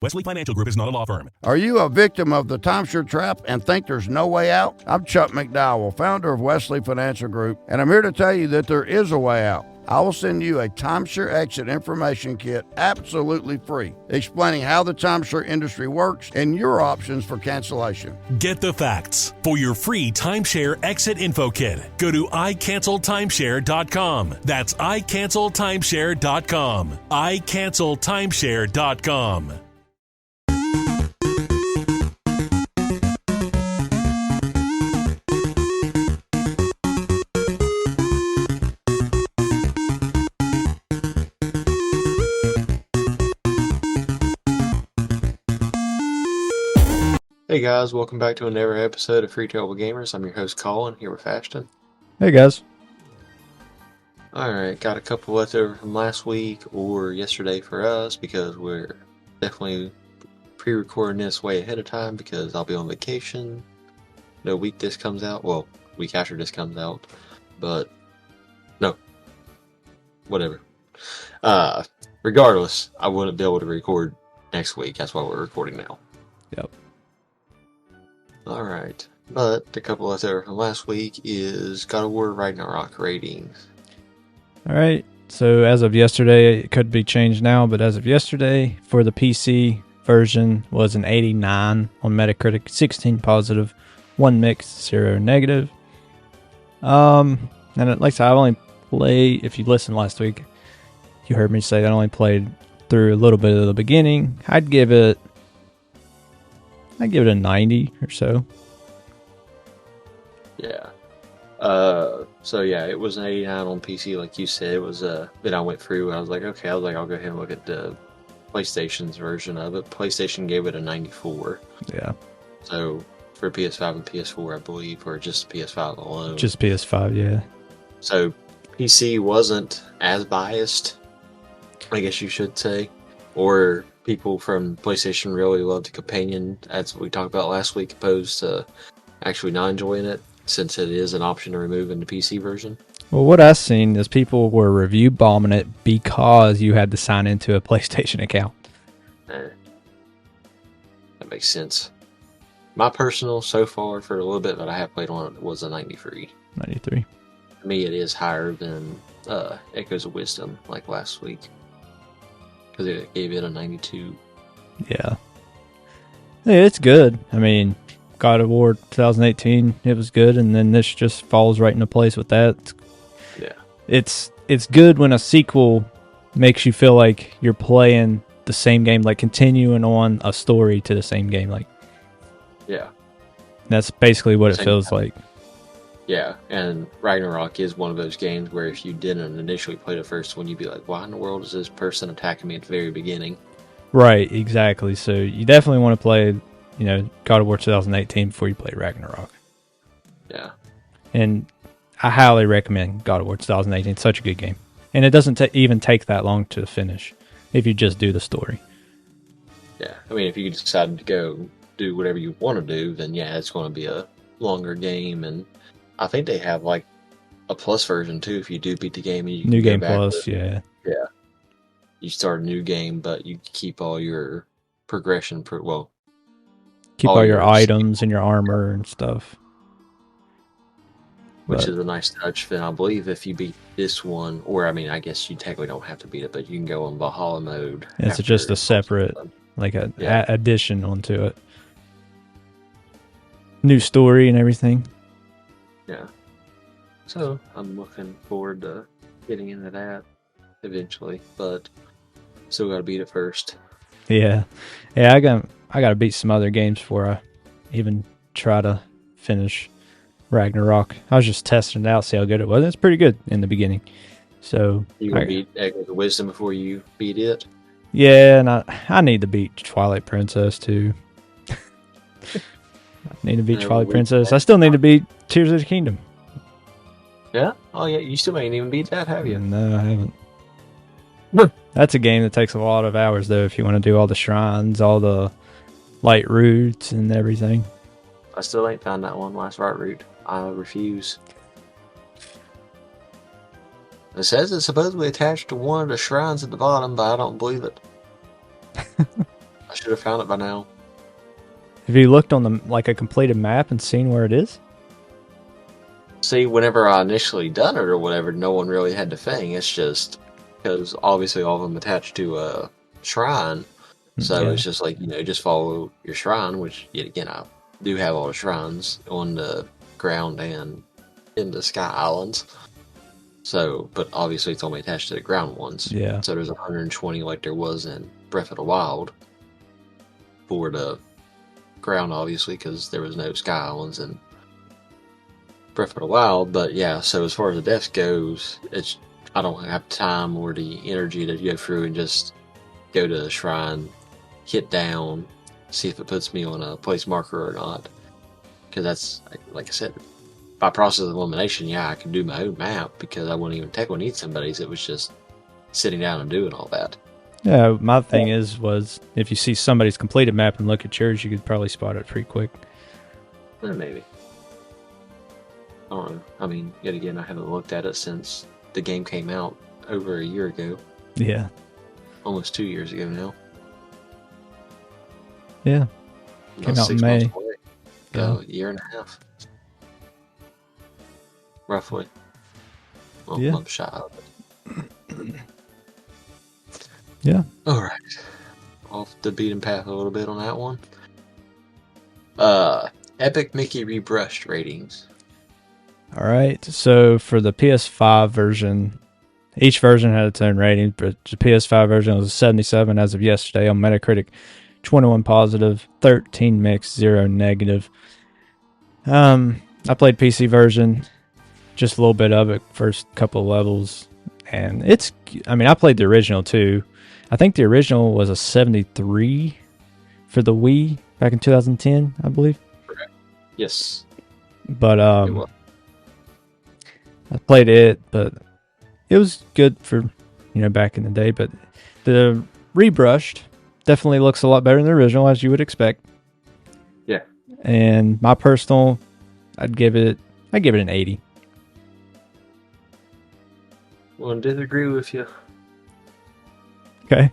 Wesley Financial Group is not a law firm. Are you a victim of the timeshare trap and think there's no way out? I'm Chuck McDowell, founder of Wesley Financial Group, and I'm here to tell you that there is a way out. I will send you a timeshare exit information kit absolutely free, explaining how the timeshare industry works and your options for cancellation. Get the facts. For your free timeshare exit info kit, go to iCancelTimeshare.com. That's iCancelTimeshare.com. iCancelTimeshare.com. Hey guys, welcome back to another episode of Free Terrible Gamers. I'm your host Colin, here with Ashton. Hey guys. Alright, got a couple left over from last week or yesterday for us because we're definitely pre-recording this way ahead of time because I'll be on vacation the week this comes out. Well, week after this comes out. But, no. Whatever. Regardless, I wouldn't be able to record next week. That's why we're recording now. Yep. Alright, but the couple left over from last week is God of War Ragnarok ratings. Alright, so as of yesterday, it could be changed now, but as of yesterday, for the PC version was an 89 on Metacritic, 16 positive, 1 mixed, 0 negative. And like I said, I only played, if you listened last week, you heard me say I only played through a little bit of the beginning. I'd give it a 90 or so. Yeah. So yeah, it was an 89 on PC, like you said. It was then I went through. I was like, okay, I'll go ahead and look at the PlayStation's version of it. PlayStation gave it a 94. Yeah. So for PS5 and PS4, I believe, or just PS5 alone. Just PS5, yeah. So PC wasn't as biased, I guess you should say, or people from PlayStation really loved the companion, as we talked about last week, opposed to actually not enjoying it, since it is an option to remove in the PC version. Well, what I've seen is people were review bombing it because you had to sign into a PlayStation account. That makes sense. My personal, so far, for a little bit that I have played on it, was a 93. 93. For me, it is higher than Echoes of Wisdom, like last week, because it gave it a 92. Yeah. Yeah, it's good. I mean, God of War 2018, it was good, and then this just falls right into place with that. Yeah. It's good when a sequel makes you feel like you're playing the same game, like continuing on a story to the same game. Like, yeah. That's basically what it Same feels time. like. Yeah, and Ragnarok is one of those games where if you didn't initially play the first one, you'd be like, why in the world is this person attacking me at the very beginning? Right, exactly. So you definitely want to play, God of War 2018 before you play Ragnarok. Yeah. And I highly recommend God of War 2018. It's such a good game. And it doesn't even take that long to finish if you just do the story. Yeah, I mean, if you decide to go do whatever you want to do, then yeah, it's going to be a longer game. And I think they have like a plus version too if you do beat the game. And you can New go Game back Plus, yeah. Yeah. You start a new game, but you keep all your progression, Keep all all your your items and your armor and stuff. which But- is a nice touch. Then I believe if you beat this one, or I mean, I guess you technically don't have to beat it, but you can go on Valhalla mode. It's after just a it's separate, done. like a Yeah. addition onto it. New story and everything. Yeah. So I'm looking forward to getting into that eventually, but still got to beat it first. Yeah. Yeah, I got to beat some other games before I even try to finish Ragnarok. I was just testing it out, see how good it was. It's pretty good in the beginning. So You gonna beat Echoes of Wisdom before you beat it? yeah, and I need to beat Twilight Princess too. I need to beat Twilight Princess. I still need to beat Tears of the Kingdom. Yeah? Oh yeah, you still ain't even beat that, have you? No, I haven't. That's a game that takes a lot of hours though if you want to do all the shrines, all the light routes and everything. I still ain't found that one last right route. I refuse. It says it's supposedly attached to one of the shrines at the bottom, but I don't believe it. I should have found it by now. Have you looked on the like a completed map and seen where it is? See, whenever I initially done it or whatever, no one really had the thing. It's just because obviously all of them attached to a shrine, so Yeah. it's just like just follow your shrine. Which yet again, I do have all the shrines on the ground and in the Sky Islands. So, but obviously it's only attached to the ground ones. Yeah. So there's 120 like there was in Breath of the Wild for the ground, obviously, because there was no Sky Islands in Breath of the Wild. But yeah, so as far as the death goes, I don't have time or the energy to go through and just go to the shrine, hit down, see if it puts me on a place marker or not. Because that's, like I said, by process of elimination, yeah, I can do my own map because I wouldn't even technically need somebody's. It was just sitting down and doing all that. Yeah, my thing was if you see somebody's completed map and look at yours, you could probably spot it pretty quick. Maybe. I don't know. I mean, yet again, I haven't looked at it since the game came out over a year ago. Yeah. Almost 2 years ago now. Yeah. Came out in 6 May. months away. Yeah. A year and a half. Roughly. Well, Yeah. I'm shy of it. Yeah. Alright. Off the beaten path a little bit on that one. Epic Mickey Rebrushed ratings. All right. So for the PS5 version, each version had its own rating, but the PS5 version was a 77 as of yesterday on Metacritic, 21 positive, 13 mixed, 0 negative. I played PC version, just a little bit of it, first couple of levels, and I played the original too. I think the original was a 73 for the Wii back in 2010, I believe. Yes. But It was. I played it, but it was good for back in the day. But the rebrushed definitely looks a lot better than the original, as you would expect. Yeah. And my personal, I'd give it an 80. Well, I disagree with you. Okay.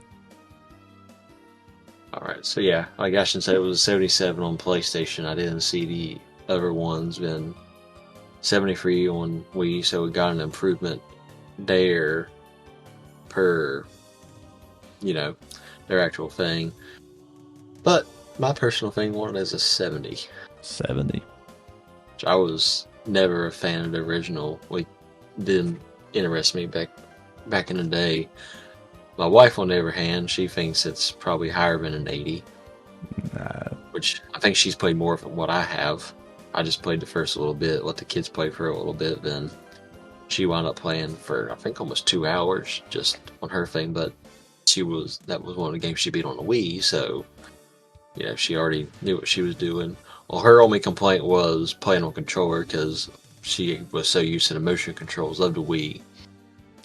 Alright, so yeah, like Ashton said, it was a 77 on PlayStation. I didn't see the other ones been 73 on Wii, so we got an improvement there per, their actual thing. But my personal thing wanted as a 70. 70. Which I was never a fan of the original. Like, didn't interest me back in the day. My wife, on the other hand, she thinks it's probably higher than an 80. Which I think she's played more than what I have. I just played the first little bit, let the kids play for a little bit, then she wound up playing for, I think, almost 2 hours just on her thing, but that was one of the games she beat on the Wii, so, she already knew what she was doing. Well, her only complaint was playing on controller, because she was so used to the motion controls of the Wii.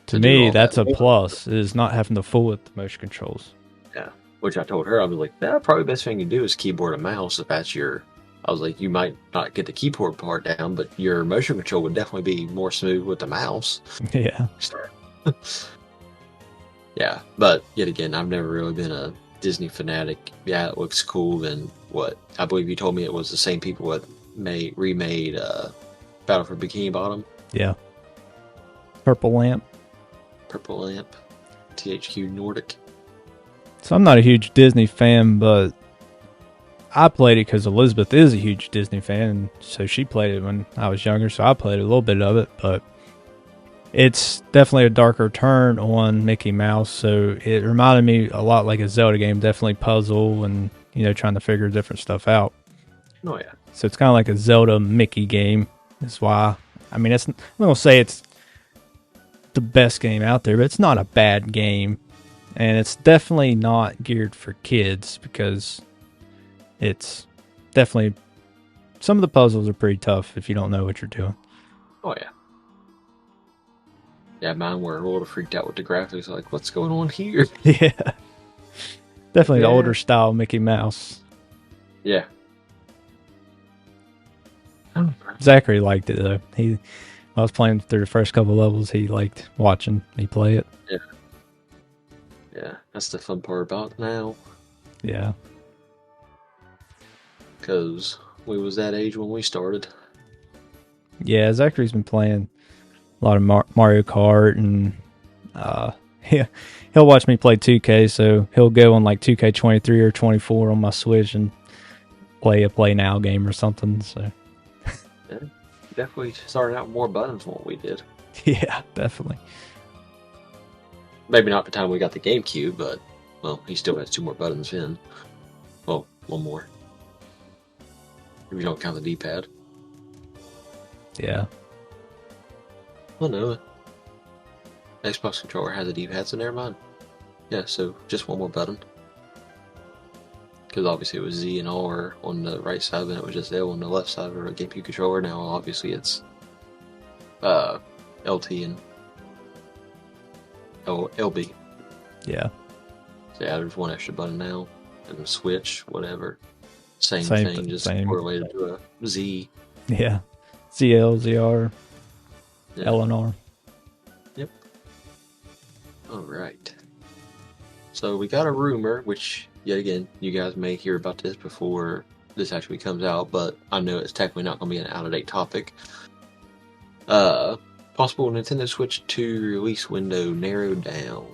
To me, that's a plus, is not having to fool with the motion controls. Yeah, which I told her, I was like, probably the best thing you can do is keyboard and mouse if that's I was like, you might not get the keyboard part down, but your motion control would definitely be more smooth with the mouse. Yeah. Yeah, but yet again, I've never really been a Disney fanatic. Yeah, it looks cool, and what? I believe you told me it was the same people that remade Battle for Bikini Bottom. Yeah. Purple Lamp. THQ Nordic. So I'm not a huge Disney fan, but I played it because Elizabeth is a huge Disney fan, so she played it when I was younger, so I played a little bit of it, but it's definitely a darker turn on Mickey Mouse, so it reminded me a lot like a Zelda game, definitely puzzle and, trying to figure different stuff out. Oh, yeah. So it's kind of like a Zelda Mickey game, is why. I'm going to say it's the best game out there, but it's not a bad game, and it's definitely not geared for kids because it's definitely, some of the puzzles are pretty tough if you don't know what you're doing. Oh, yeah. Yeah, mine were a little freaked out with the graphics. Like, what's going on here? Yeah. Definitely the older style Mickey Mouse. Yeah. Zachary liked it, though. I was playing through the first couple levels. He liked watching me play it. Yeah. Yeah, that's the fun part about it now. Yeah. Because we was that age when we started. Yeah, Zachary's been playing a lot of Mario Kart, and he'll watch me play 2K, so he'll go on like 2K23 or 24 on my Switch and play a Play Now game or something. So Yeah, definitely started out with more buttons than what we did. yeah, definitely. Maybe not the time we got the GameCube, but, well, he still has 2 more buttons in. Well, 1 more. If you don't count the D-pad. Yeah. Well, no. Xbox controller has a D-pad, so never mind. Yeah, so just 1 more button. Because obviously it was Z and R on the right side, and it was just L on the left side of a GameCube controller. Now, obviously, it's LT and LB. Yeah. So yeah, there's 1 extra button now. And the Switch, whatever. Same thing, just correlated to a Z. Yeah. ZL, ZR, Yeah. L and R. Yep. Alright. So we got a rumor, which, yet again, you guys may hear about this before this actually comes out, but I know it's technically not going to be an out-of-date topic. Possible Nintendo Switch 2 release window narrowed down.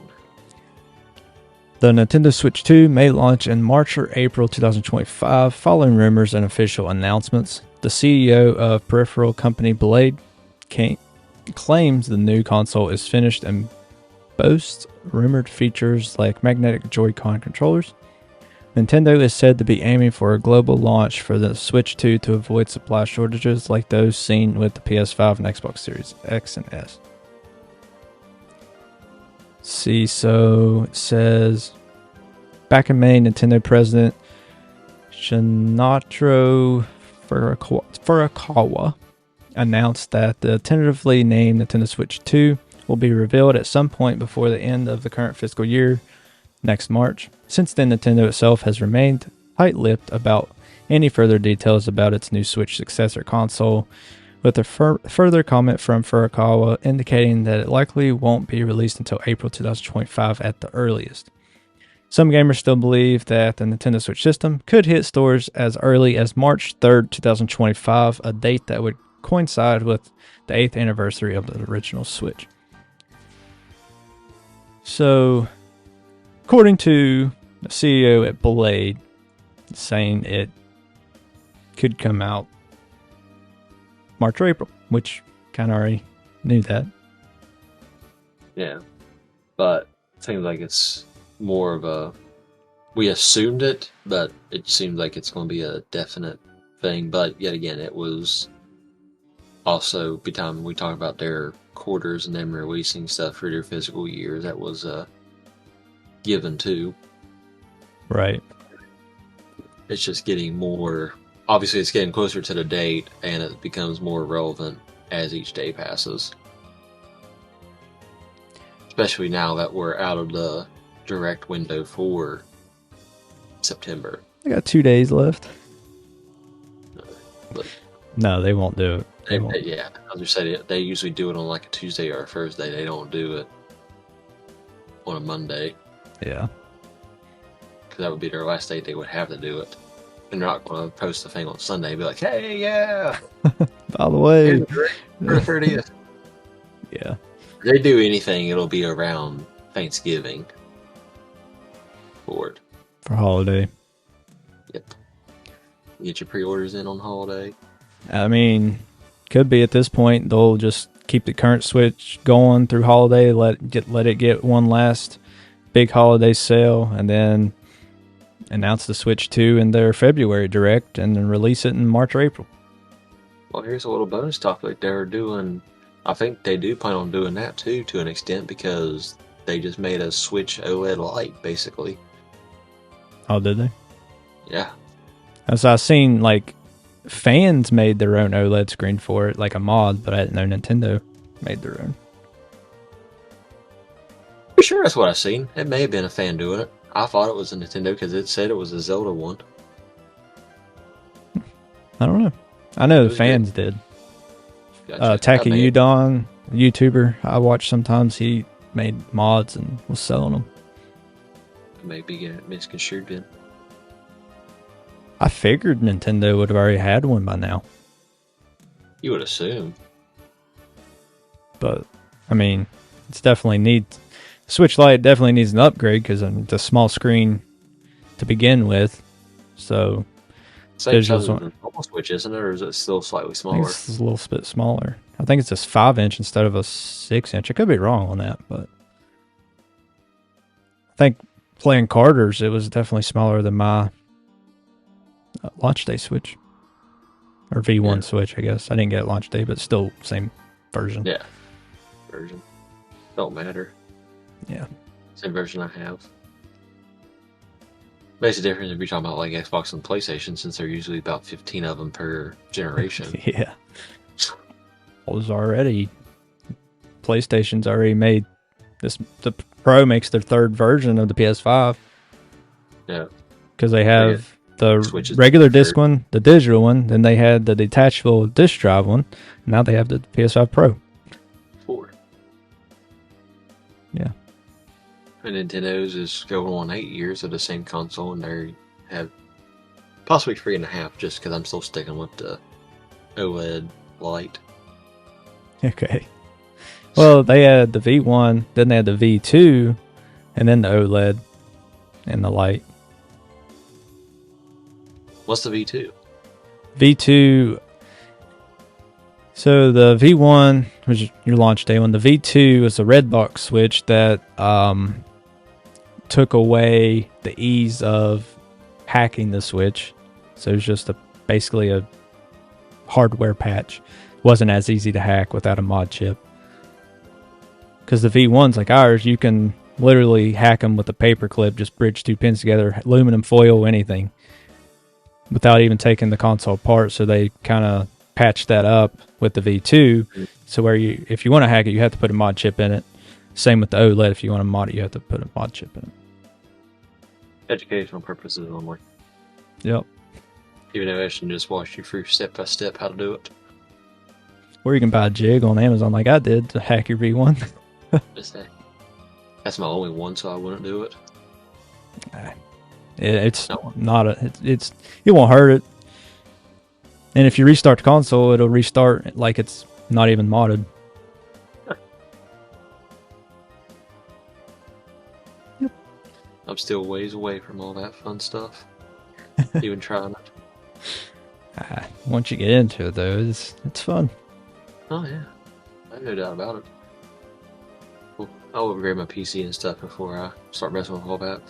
The Nintendo Switch 2 may launch in March or April 2025, following rumors and official announcements. The CEO of peripheral company Blade claims the new console is finished and boasts rumored features like magnetic Joy-Con controllers. Nintendo is said to be aiming for a global launch for the Switch 2 to avoid supply shortages like those seen with the PS5 and Xbox Series X and S. See, so it says, back in May, Nintendo president Shunataro Furukawa announced that the tentatively named Nintendo Switch 2 will be revealed at some point before the end of the current fiscal year, next March. Since then, Nintendo itself has remained tight-lipped about any further details about its new Switch successor console, with a further comment from Furukawa indicating that it likely won't be released until April 2025 at the earliest. Some gamers still believe that the Nintendo Switch system could hit stores as early as March 3rd, 2025, a date that would coincide with the 8th anniversary of the original Switch. So, according to the CEO at Blade, saying it could come out March or April, which kind of already knew that. Yeah. But it seems like it's more of a... We assumed it, but it seems like it's going to be a definite thing. But yet again, it was also, by the time we talk about their quarters and them releasing stuff for their fiscal years, that was given too. Right. It's just getting more... Obviously, it's getting closer to the date, and it becomes more relevant as each day passes. Especially now that we're out of the direct window for September. I got 2 days left. But No, they won't do it. yeah, I was just saying, they usually do it on like a Tuesday or a Thursday. They don't do it on a Monday. Yeah. Because that would be their last day they would have to do it. And they're not going to post the thing on Sunday and be like, hey, yeah! By the way. Here's the 30th. Yeah. If they do anything, it'll be around Thanksgiving. For it. For holiday. Yep. Get your pre-orders in on holiday. I mean, could be at this point. They'll just keep the current Switch going through holiday, let it get one last big holiday sale, and then announce the Switch 2 in their February direct and then release it in March or April. Well, here's a little bonus topic. They're doing... I think they do plan on doing that too, to an extent, because they just made a Switch OLED Lite, basically. Oh, did they? Yeah. As I've seen, like, fans made their own OLED screen for it, like a mod, but I didn't know Nintendo made their own. For sure that's what I've seen. It may have been a fan doing it. I thought it was a Nintendo because it said it was a Zelda one. I don't know. I know the was fans did. Gotcha. Taki Udon, YouTuber I watch sometimes, he made mods and was selling them. Maybe get it misconstrued then. I figured Nintendo would have already had one by now. You would assume. But, I mean, it's definitely needs... Switch Lite definitely needs an upgrade because it's a small screen to begin with. So, Same size as the normal Switch, isn't it? Or is it still slightly I smaller? think it's a little bit smaller. I think it's a 5-inch instead of a 6-inch. I could be wrong on that, but I think playing Carter's, it was definitely smaller than my launch day Switch. Or V1 Switch, I guess. I didn't get it launch day, but still same version. Yeah. Version. Don't matter. Yeah. Same version I have. Makes a difference if you're talking about like Xbox and PlayStation, since there are usually about 15 of them per generation. Yeah. PlayStation's already made this. The Pro makes their third version of the PS5. Yeah. Because they have the Switches regular disc one, the digital one, then they had the detachable disc drive one. Now they have the PS5 Pro. 4. Yeah. And Nintendo's is going on 8 years of the same console, and they have possibly 3.5, just because I'm still sticking with the OLED light. Okay. Well, they had the V1, then they had the V2, and then the OLED and the light. What's the V2? V2. So the V1 was your launch day one. The V2 was a red box switch that took away the ease of hacking the Switch. So it was just basically a hardware patch. It wasn't as easy to hack without a mod chip. Because the V1s like ours, you can literally hack them with a paper clip, just bridge 2 pins together, aluminum foil, anything, without even taking the console apart. So they kind of patched that up with the V2. So where if you want to hack it, you have to put a mod chip in it. Same with the OLED. If you want to mod it, you have to put a mod chip in it. Educational purposes only. Yep. Even though I should just walk you through step by step how to do it. Or you can buy a jig on Amazon like I did to hack your V1. Just say. That's my only one, so I wouldn't do it. It's not a. It won't hurt it. And if you restart the console, it'll restart like it's not even modded. Yep. I'm still ways away from all that fun stuff. Even trying it. Once you get into it, though, it's fun. Oh yeah, I have no doubt about it. Well, I'll upgrade my PC and stuff before I start messing with all that,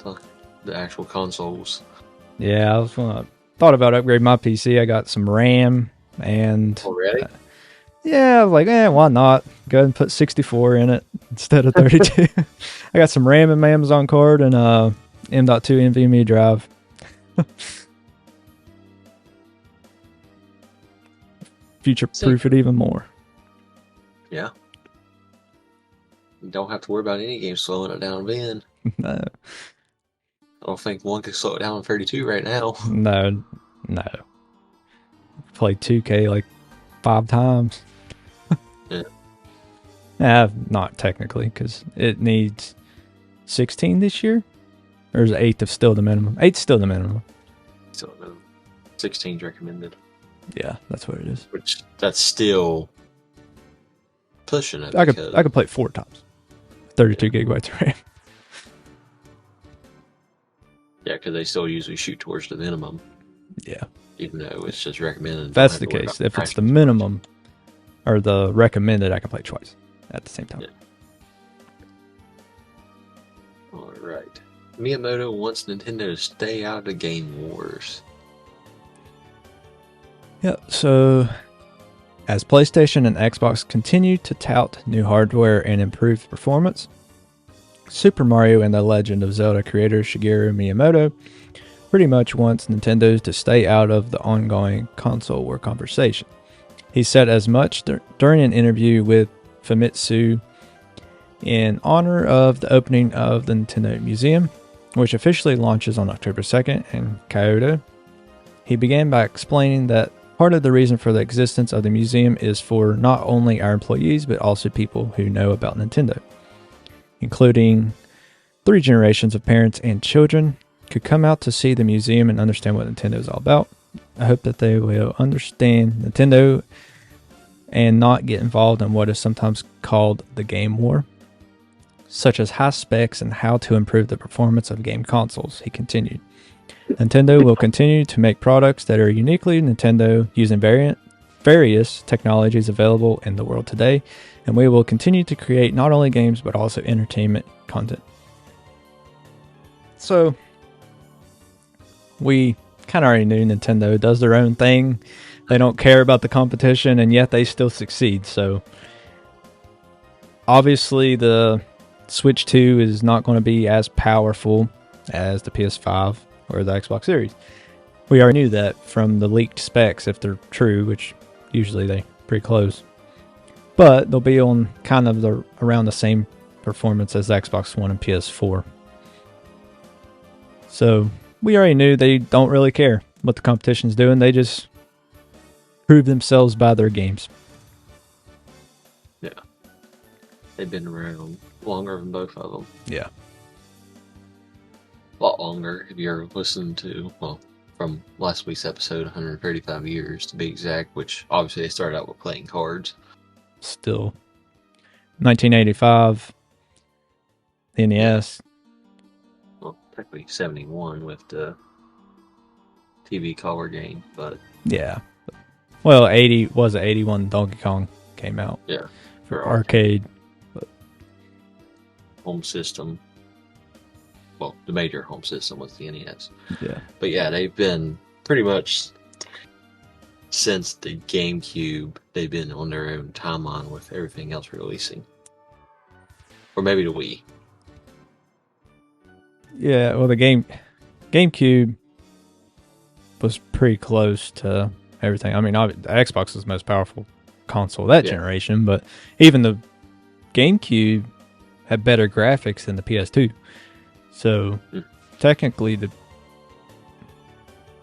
the actual consoles. Yeah, I thought about upgrading my PC. I got some RAM and already. Yeah, I was like, why not? Go ahead and put 64 in it instead of 32. I got some RAM in my Amazon card and M.2 NVMe drive. Future-proof it even more. Yeah. You don't have to worry about any game slowing it down then. No. I don't think one could slow it down on 32 right now. No. Played 2K like 5 times. Yeah. Not technically, because it needs 16 this year? Or is 8 still the minimum? 8's still the minimum. So, 16's recommended. Yeah, that's what it is. Which, that's still pushing it. I could play it 4 times. 32 gigabytes of RAM. Yeah, because they still usually shoot towards the minimum. Yeah. Even though it's just recommended. If that's the case. If it's the minimum or the recommended, I can play twice at the same time. Yeah. Alright. Miyamoto wants Nintendo to stay out of the game wars. Yeah, so as PlayStation and Xbox continue to tout new hardware and improved performance, Super Mario and the Legend of Zelda creator Shigeru Miyamoto pretty much wants Nintendo to stay out of the ongoing console war conversation. He said as much during an interview with Famitsu in honor of the opening of the Nintendo Museum, which officially launches on October 2nd in Kyoto. He began by explaining that part of the reason for the existence of the museum is for not only our employees, but also people who know about Nintendo, including 3 generations of parents and children could come out to see the museum and understand what Nintendo is all about. I hope that they will understand Nintendo and not get involved in what is sometimes called the game war, such as high specs and how to improve the performance of game consoles, he continued. Nintendo will continue to make products that are uniquely Nintendo using various technologies available in the world today, and we will continue to create not only games but also entertainment content. So, we kind of already knew Nintendo does their own thing. They don't care about the competition, and yet they still succeed. So, obviously, the Switch 2 is not going to be as powerful as the PS5 or the Xbox Series. We already knew that from the leaked specs, if they're true, which usually they're pretty close. But they'll be on kind of around the same performance as the Xbox One and PS4. So we already knew they don't really care what the competition's doing. They just prove themselves by their games. Yeah. They've been around longer than both of them. Yeah. A lot longer if you're listening to, well, from last week's episode, 135 years to be exact, which obviously they started out with playing cards. Still. 1985, the NES. Well, technically 71 with the TV color game, but... Yeah. Well, 81 Donkey Kong came out. Yeah. For arcade. But home system. Well, the major home system was the NES. Yeah. But yeah, they've been pretty much since the GameCube, they've been on their own timeline with everything else releasing. Or maybe the Wii. Yeah, well, the GameCube was pretty close to everything. I mean, the Xbox was the most powerful console that generation, but even the GameCube had better graphics than the PS2. So, technically, the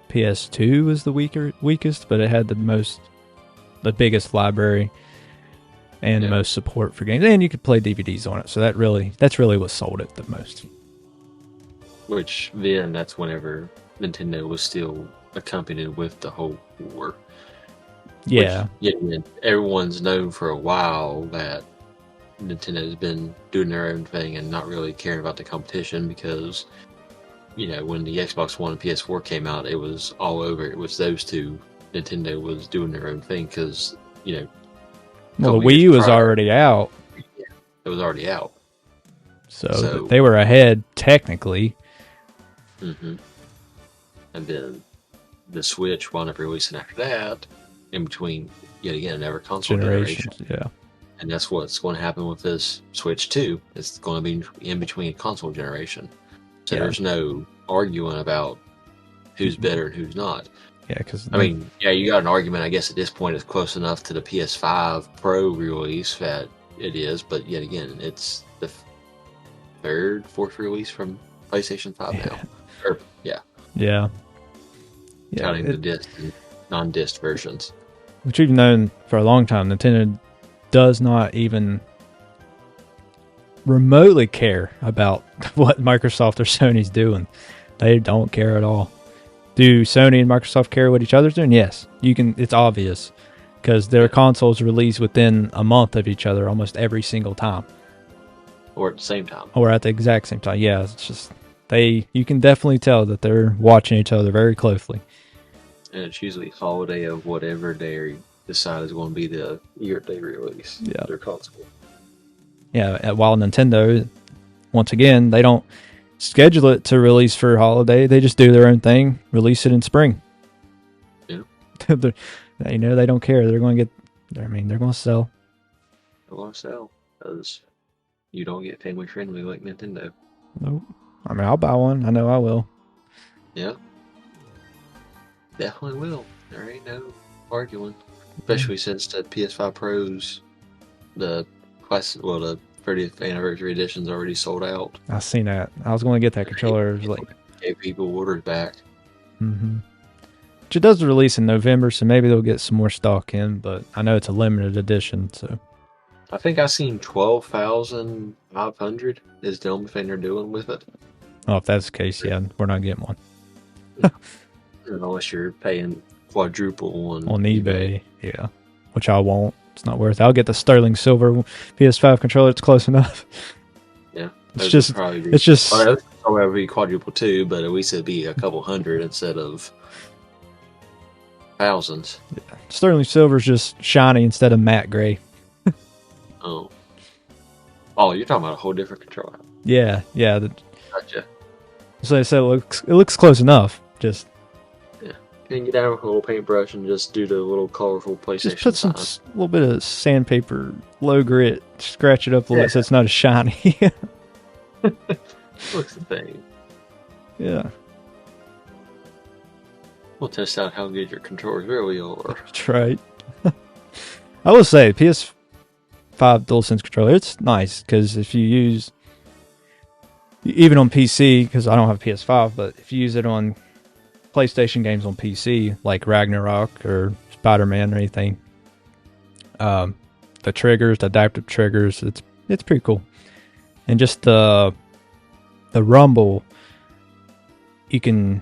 PS2 was the weakest, but it had the biggest library and most support for games, and you could play DVDs on it. So that's really what sold it the most. Which then that's whenever Nintendo was still accompanied with the whole war. Yeah. Everyone's known for a while that Nintendo's been doing their own thing and not really caring about the competition because, when the Xbox One and PS4 came out, it was all over. It was those two. Nintendo was doing their own thing because, well, the Wii U was already out. It was already out. So they were ahead, technically. Mm-hmm. And then the Switch wound up releasing after that, in between, yet again, another console generation. Yeah. And that's what's going to happen with this Switch 2. It's going to be in between console generation. So there's no arguing about who's better and who's not. Yeah, because you got an argument. I guess at this point it's close enough to the PS5 Pro release that it is, but yet again, it's the fourth release from PlayStation 5 now. Yeah. Counting the disc and non-disc versions. Which we've known for a long time, Nintendo does not even remotely care about what Microsoft or Sony's doing. They don't care at all. Do Sony and Microsoft care what each other's doing? Yes. It's obvious because their consoles release within a month of each other almost every single time. Or at the same time. Or at the exact same time. Yeah, it's just you can definitely tell that they're watching each other very closely. And it's usually holiday of whatever they decide is going to be the year they release their console. Yeah, while Nintendo, once again, they don't schedule it to release for holiday. They just do their own thing, release it in spring. Yeah. They don't care. They're going to they're going to sell. They're going to sell because you don't get family friendly like Nintendo. Nope. I'll buy one. I know I will. Yeah. Definitely will. There ain't no arguing. Especially since the PS5 Pros, the 30th anniversary edition's already sold out. I've seen that. I was going to get that controller. Gave people orders back. Mm-hmm. Which it does release in November, so maybe they'll get some more stock in, but I know it's a limited edition, so. I think I seen 12,500 is the only thing they're doing with it. Oh, if that's the case, yeah, we're not getting one. Unless you're paying quadruple on eBay. Yeah, which I won't. It's not worth it. I'll get the sterling silver PS5 controller. It's close enough. Yeah, it's just well, it would be quadruple too, but at least it'd be a couple hundred instead of thousands. Yeah. Sterling silver is just shiny instead of matte gray. Oh, you're talking about a whole different controller. Yeah. Gotcha. So I said it looks close enough. Just can get out with a little paintbrush and just do the little colorful PlayStation. Just put some little bit of sandpaper, low grit, scratch it up a little bit so it's not as shiny. Looks the thing. Yeah. We'll test out how good your controllers really are. That's right. I will say, PS5 DualSense controller, it's nice because if you use, even on PC, because I don't have a PS5, but if you use it on PlayStation games on PC, like Ragnarok or Spider-Man or anything, the triggers, the adaptive triggers, it's pretty cool. And just the rumble, you can,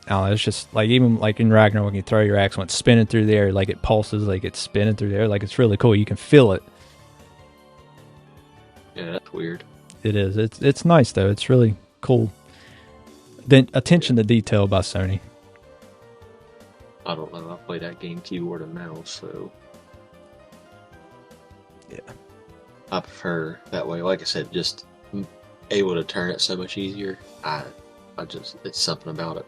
I don't know, it's just like, even like in Ragnarok, when you throw your axe, when it's spinning through the air, like it pulses, like it's spinning through the air, like it's really cool. You can feel it. Yeah, that's weird. It is. It's nice though. It's really cool. The attention to detail by Sony. I don't know. I play that game keyboard and mouse, so yeah, I prefer that way. Like I said, just able to turn it so much easier. I just, it's something about it.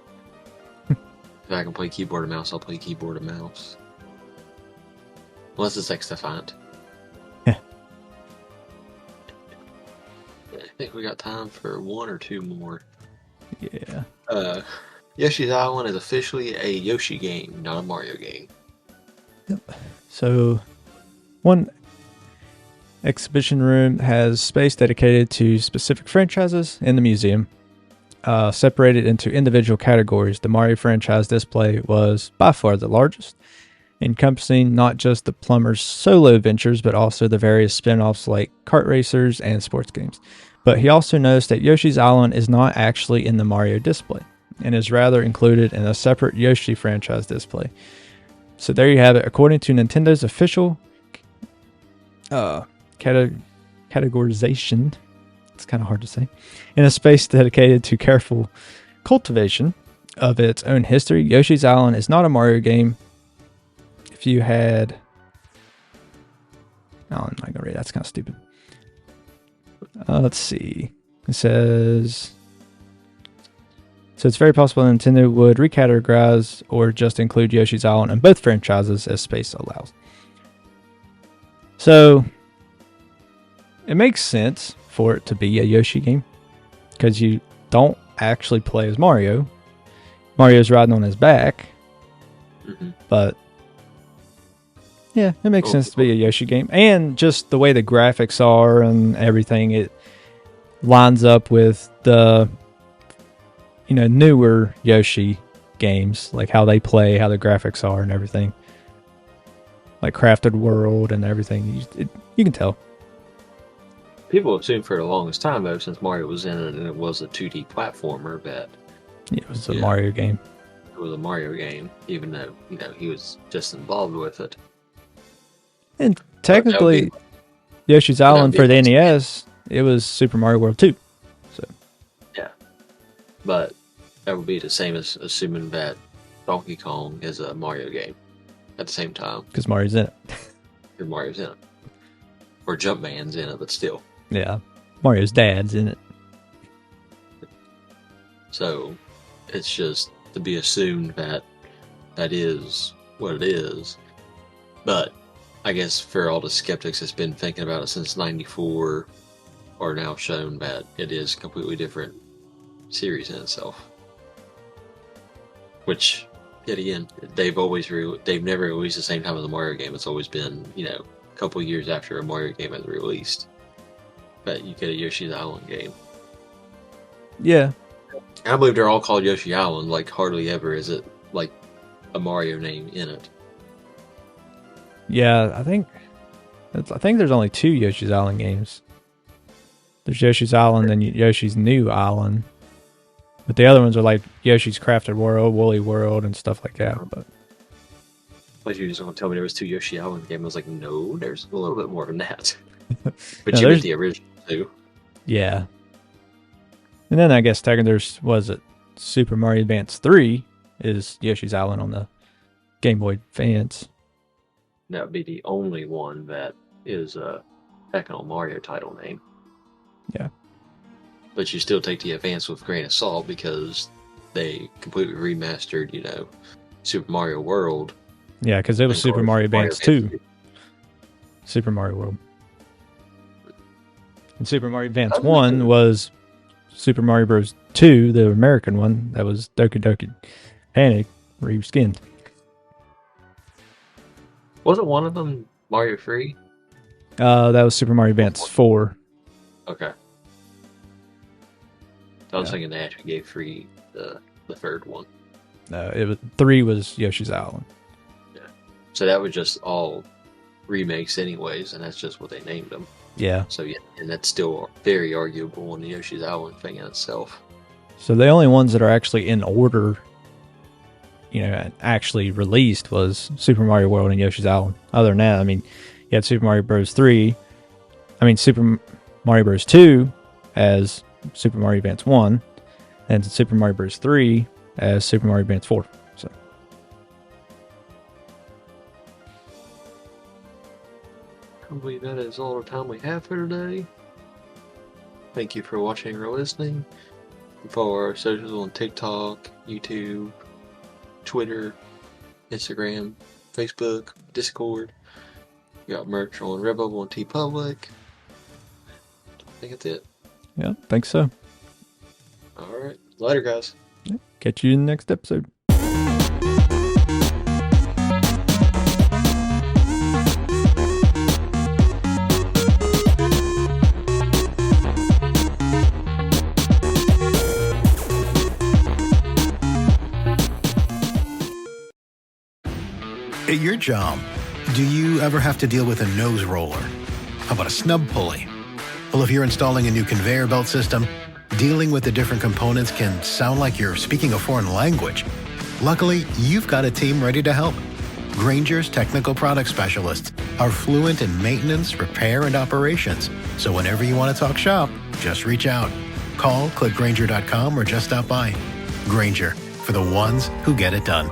If I can play keyboard and mouse, I'll play keyboard and mouse. Unless it's X-Defiant. Yeah. I think we got time for one or two more. Yeah. Yoshi's Island is officially a Yoshi game, not a Mario game. Yep. So, one exhibition room has space dedicated to specific franchises in the museum, separated into individual categories. The Mario franchise display was by far the largest, encompassing not just the plumber's solo adventures, but also the various spin-offs like kart racers and sports games. But he also noticed that Yoshi's Island is not actually in the Mario display, and is rather included in a separate Yoshi franchise display. So there you have it. According to Nintendo's official categorization, it's kind of hard to say, in a space dedicated to careful cultivation of its own history, Yoshi's Island is not a Mario game. If you had... Oh, I'm not going to read. That's kind of stupid. Let's see. It says... So it's very possible Nintendo would recategorize or just include Yoshi's Island in both franchises as space allows. So it makes sense for it to be a Yoshi game because you don't actually play as Mario. Mario's riding on his back. Mm-hmm. But yeah, it makes sense to be a Yoshi game. And just the way the graphics are and everything, it lines up with the, you know, newer Yoshi games, like how they play, how the graphics are and everything. Like Crafted World and everything. You can tell. People assumed for the longest time, though, since Mario was in it and it was a 2D platformer, that it was a Mario game. It was a Mario game, even though, you know, he was just involved with it. And technically, Yoshi's Island for the NES, it was Super Mario World 2. So yeah, but that would be the same as assuming that Donkey Kong is a Mario game at the same time. Because Mario's in it. Because Mario's in it. Or Jumpman's in it, but still. Yeah, Mario's dad's in it. So it's just to be assumed that that is what it is. But I guess for all the skeptics that's been thinking about it since '94 are now shown that it is a completely different series in itself. Which, yet again, they've never released the same time as a Mario game. It's always been, you know, a couple years after a Mario game has released. But you get a Yoshi's Island game. Yeah. I believe they're all called Yoshi Island, like hardly ever is it like a Mario name in it. Yeah, I think there's only 2 Yoshi's Island games. There's Yoshi's Island and Yoshi's New Island. But the other ones are like Yoshi's Crafted World, Woolly World, and stuff like that. But But you just want to tell me there was 2 Yoshi Island game. I was like, no, there's a little bit more than that. But No, you meant the original too. yeah. And then I guess technically there's, was it Super Mario Advance 3 is Yoshi's Island on the Game Boy Advance. That would be the only one that is a technical Mario title name. Yeah. But you still take the Advance with a grain of salt because they completely remastered, Super Mario World. Yeah, because it was And Super Mario Mario Advance Advance 2. Super Mario World. And Super Mario Advance Oh, 1 no. was Super Mario Bros. 2, the American one. That was Doki Doki Panic reskinned. Wasn't one of them Mario Free? That was Super Mario Advance 4. Okay. I was Yeah. thinking they actually gave free the third one. It was 3 was Yoshi's Island. So that was just all remakes anyways, and that's just what they named them. Yeah. So yeah, and that's still very arguable on the Yoshi's Island thing in itself. So the only ones that are actually in order, actually released was Super Mario World and Yoshi's Island. Other than that, you had Super Mario Bros. Super Mario Bros. 2 as Super Mario Advance 1, and Super Mario Bros. 3 as Super Mario Advance 4. So I believe that is all the time we have for today. Thank you for watching or listening. Follow our socials on TikTok, YouTube, Twitter, Instagram, Facebook, Discord. We got merch on Redbubble and TeePublic. I think that's it. yeah, think so. Alright. Later, guys. Catch you in the next episode. At your job, do you ever have to deal with a nose roller? How about a snub pulley? Well, if you're installing a new conveyor belt system, dealing with the different components can sound like you're speaking a foreign language. Luckily, you've got a team ready to help. Grainger's technical product specialists are fluent in maintenance, repair, and operations. So whenever you want to talk shop, just reach out. Call, click Grainger.com, or just stop by. Grainger, for the ones who get it done.